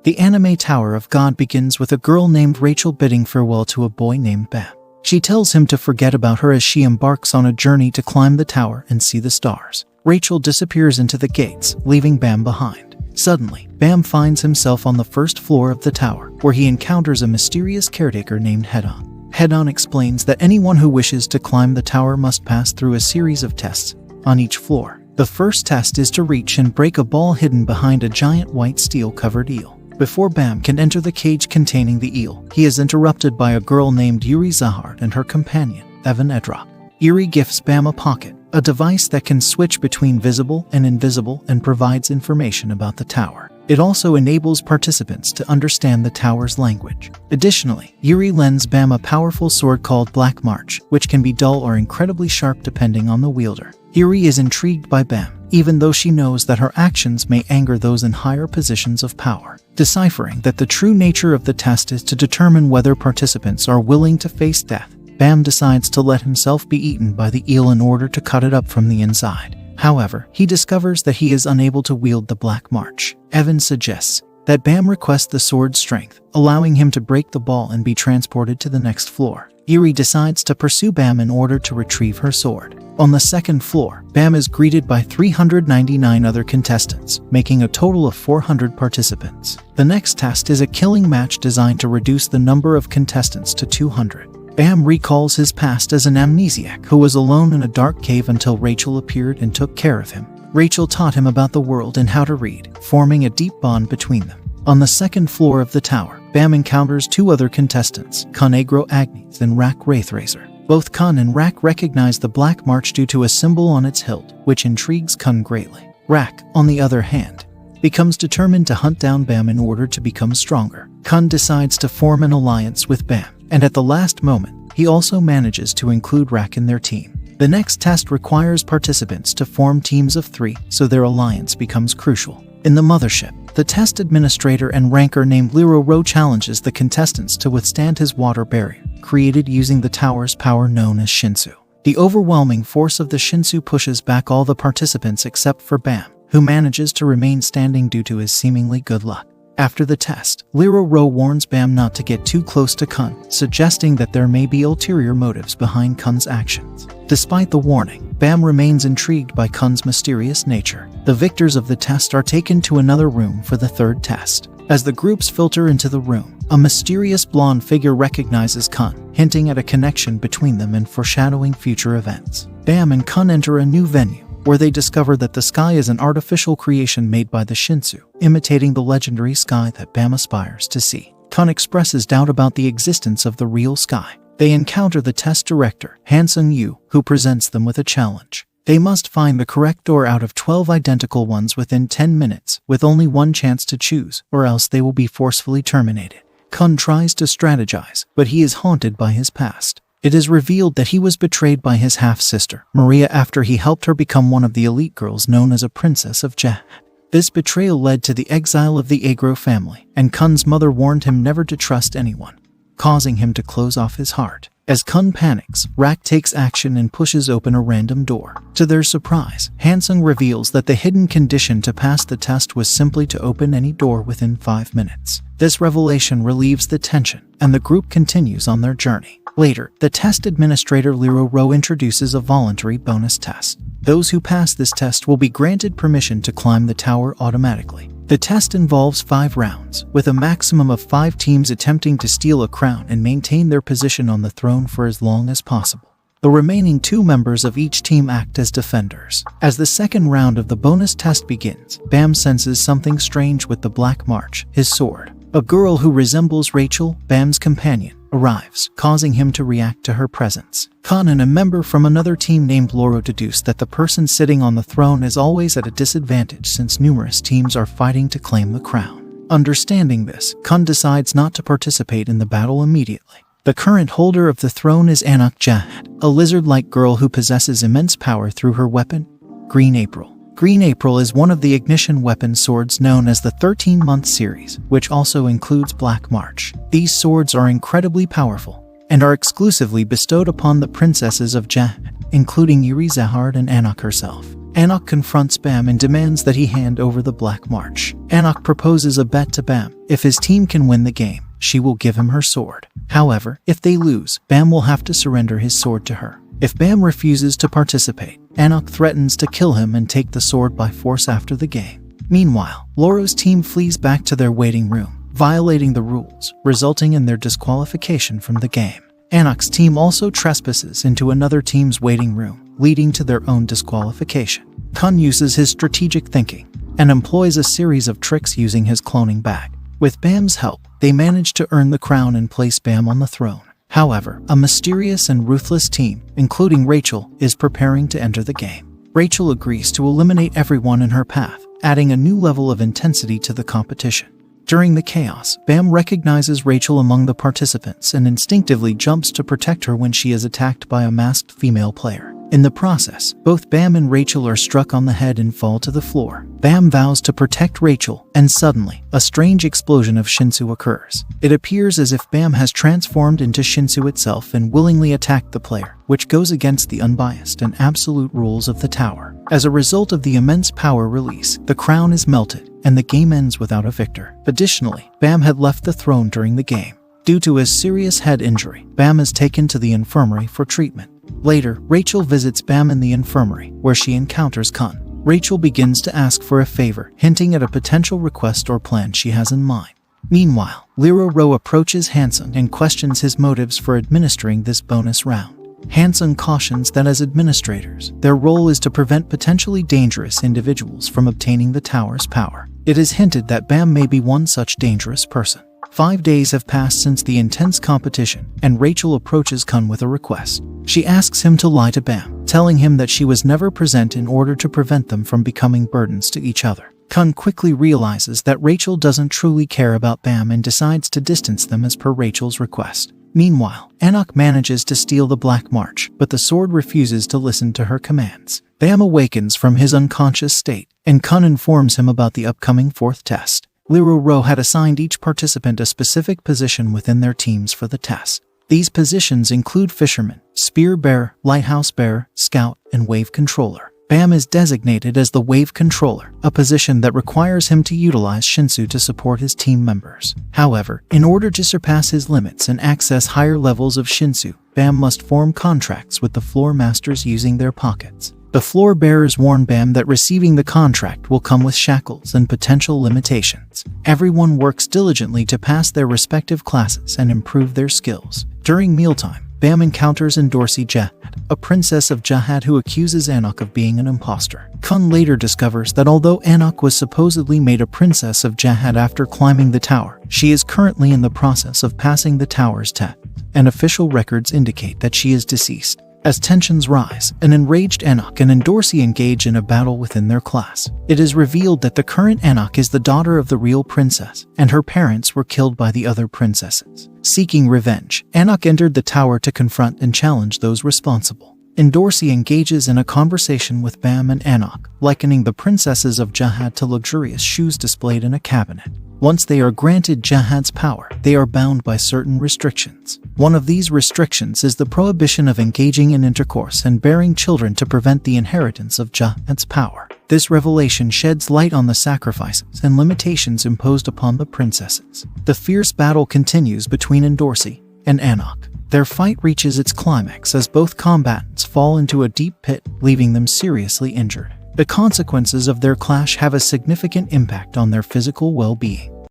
The anime Tower of God begins with a girl named Rachel bidding farewell to a boy named Bam. She tells him to forget about her as she embarks on a journey to climb the tower and see the stars. Rachel disappears into the gates, leaving Bam behind. Suddenly, Bam finds himself on the first floor of the tower, where he encounters a mysterious caretaker named Head-On. Head-On explains that anyone who wishes to climb the tower must pass through a series of tests on each floor. The first test is to reach and break a ball hidden behind a giant white steel-covered eel. Before Bam can enter the cage containing the eel, he is interrupted by a girl named Yuri Zahard and her companion, Evan Edrop. Yuri gifts Bam a pocket, a device that can switch between visible and invisible and provides information about the tower. It also enables participants to understand the tower's language. Additionally, Yuri lends Bam a powerful sword called Black March, which can be dull or incredibly sharp depending on the wielder. Yuri is intrigued by Bam, even though she knows that her actions may anger those in higher positions of power. Deciphering that the true nature of the test is to determine whether participants are willing to face death, Bam decides to let himself be eaten by the eel in order to cut it up from the inside. However, he discovers that he is unable to wield the Black March. Evan suggests that Bam request the sword's strength, allowing him to break the ball and be transported to the next floor. Yuri decides to pursue Bam in order to retrieve her sword. On the second floor, Bam is greeted by 399 other contestants, making a total of 400 participants. The next test is a killing match designed to reduce the number of contestants to 200. Bam recalls his past as an amnesiac who was alone in a dark cave until Rachel appeared and took care of him. Rachel taught him about the world and how to read, forming a deep bond between them. On the second floor of the tower, Bam encounters two other contestants, Conegro Agnes and Rak Wraithrazer. Both Kun and Rak recognize the Black March due to a symbol on its hilt, which intrigues Kun greatly. Rak, on the other hand, becomes determined to hunt down Bam in order to become stronger. Kun decides to form an alliance with Bam, and at the last moment, he also manages to include Rak in their team. The next test requires participants to form teams of 3, so their alliance becomes crucial. In the mothership, the test administrator and ranker named Liro Ro challenges the contestants to withstand his water barrier, created using the tower's power known as Shinsu. The overwhelming force of the Shinsu pushes back all the participants except for Bam, who manages to remain standing due to his seemingly good luck. After the test, Liro Ro warns Bam not to get too close to Kun, suggesting that there may be ulterior motives behind Kun's actions. Despite the warning, Bam remains intrigued by Kun's mysterious nature. The victors of the test are taken to another room for the third test. As the groups filter into the room, a mysterious blonde figure recognizes Kun, hinting at a connection between them and foreshadowing future events. Bam and Kun enter a new venue, where they discover that the sky is an artificial creation made by the Shinsu, imitating the legendary sky that Bam aspires to see. Kun expresses doubt about the existence of the real sky. They encounter the test director, Han Sung-yu, who presents them with a challenge. They must find the correct door out of 12 identical ones within 10 minutes, with only one chance to choose, or else they will be forcefully terminated. Kun tries to strategize, but he is haunted by his past. It is revealed that he was betrayed by his half-sister, Maria, after he helped her become one of the elite girls known as a princess of Jahad. This betrayal led to the exile of the Agro family, and Kun's mother warned him never to trust anyone, causing him to close off his heart. As Kun panics, Rak takes action and pushes open a random door. To their surprise, Hansung reveals that the hidden condition to pass the test was simply to open any door within 5 minutes. This revelation relieves the tension, and the group continues on their journey. Later, the test administrator Liro Ro introduces a voluntary bonus test. Those who pass this test will be granted permission to climb the tower automatically. The test involves 5 rounds, with a maximum of 5 teams attempting to steal a crown and maintain their position on the throne for as long as possible. The remaining 2 members of each team act as defenders. As the second round of the bonus test begins, Bam senses something strange with the Black March, his sword. A girl who resembles Rachel, Bam's companion, arrives, causing him to react to her presence. Khan and a member from another team named Loro deduce that the person sitting on the throne is always at a disadvantage since numerous teams are fighting to claim the crown. Understanding this, Khan decides not to participate in the battle immediately. The current holder of the throne is Jahad, a lizard-like girl who possesses immense power through her weapon, Green April. Green April is one of the ignition weapon swords known as the 13-month series, which also includes Black March. These swords are incredibly powerful and are exclusively bestowed upon the princesses of Jahad, including Yuri Zahard and Anak herself. Anak confronts Bam and demands that he hand over the Black March. Anak proposes a bet to Bam. If his team can win the game, she will give him her sword. However, if they lose, Bam will have to surrender his sword to her. If Bam refuses to participate, Anak threatens to kill him and take the sword by force after the game. Meanwhile, Loro's team flees back to their waiting room, violating the rules, resulting in their disqualification from the game. Anak's team also trespasses into another team's waiting room, leading to their own disqualification. Kun uses his strategic thinking and employs a series of tricks using his cloning bag. With Bam's help, they manage to earn the crown and place Bam on the throne. However, a mysterious and ruthless team, including Rachel, is preparing to enter the game. Rachel agrees to eliminate everyone in her path, adding a new level of intensity to the competition. During the chaos, Bam recognizes Rachel among the participants and instinctively jumps to protect her when she is attacked by a masked female player. In the process, both Bam and Rachel are struck on the head and fall to the floor. Bam vows to protect Rachel, and suddenly, a strange explosion of Shinsu occurs. It appears as if Bam has transformed into Shinsu itself and willingly attacked the player, which goes against the unbiased and absolute rules of the tower. As a result of the immense power release, the crown is melted, and the game ends without a victor. Additionally, Bam had left the throne during the game. Due to his serious head injury, Bam is taken to the infirmary for treatment. Later, Rachel visits Bam in the infirmary, where she encounters Kun. Rachel begins to ask for a favor, hinting at a potential request or plan she has in mind. Meanwhile, Liro approaches Hansen and questions his motives for administering this bonus round. Hansen cautions that as administrators, their role is to prevent potentially dangerous individuals from obtaining the tower's power. It is hinted that Bam may be one such dangerous person. 5 days have passed since the intense competition, and Rachel approaches Kun with a request. She asks him to lie to Bam, telling him that she was never present in order to prevent them from becoming burdens to each other. Kun quickly realizes that Rachel doesn't truly care about Bam and decides to distance them as per Rachel's request. Meanwhile, Anak manages to steal the Black March, but the sword refuses to listen to her commands. Bam awakens from his unconscious state, and Kun informs him about the upcoming 4th test. Liro had assigned each participant a specific position within their teams for the test. These positions include Fisherman, Spear Bearer, Lighthouse Bearer, Scout, and Wave Controller. Bam is designated as the Wave Controller, a position that requires him to utilize Shinsu to support his team members. However, in order to surpass his limits and access higher levels of Shinsu, Bam must form contracts with the floor masters using their pockets. The floor bearers warn Bam that receiving the contract will come with shackles and potential limitations. Everyone works diligently to pass their respective classes and improve their skills. During mealtime, Bam encounters Endorsi Jahad, a princess of Jahad who accuses Anak of being an imposter. Kun later discovers that although Anak was supposedly made a princess of Jahad after climbing the tower, she is currently in the process of passing the tower's test, and official records indicate that she is deceased. As tensions rise, an enraged Anak and Endorsi engage in a battle within their class. It is revealed that the current Anak is the daughter of the real princess, and her parents were killed by the other princesses. Seeking revenge, Anak entered the tower to confront and challenge those responsible. Endorsi engages in a conversation with Bam and Anak, likening the princesses of Jahad to luxurious shoes displayed in a cabinet. Once they are granted Jahad's power, they are bound by certain restrictions. One of these restrictions is the prohibition of engaging in intercourse and bearing children to prevent the inheritance of Jahad's power. This revelation sheds light on the sacrifices and limitations imposed upon the princesses. The fierce battle continues between Endorsi and Anak. Their fight reaches its climax as both combatants fall into a deep pit, leaving them seriously injured. The consequences of their clash have a significant impact on their physical well-being.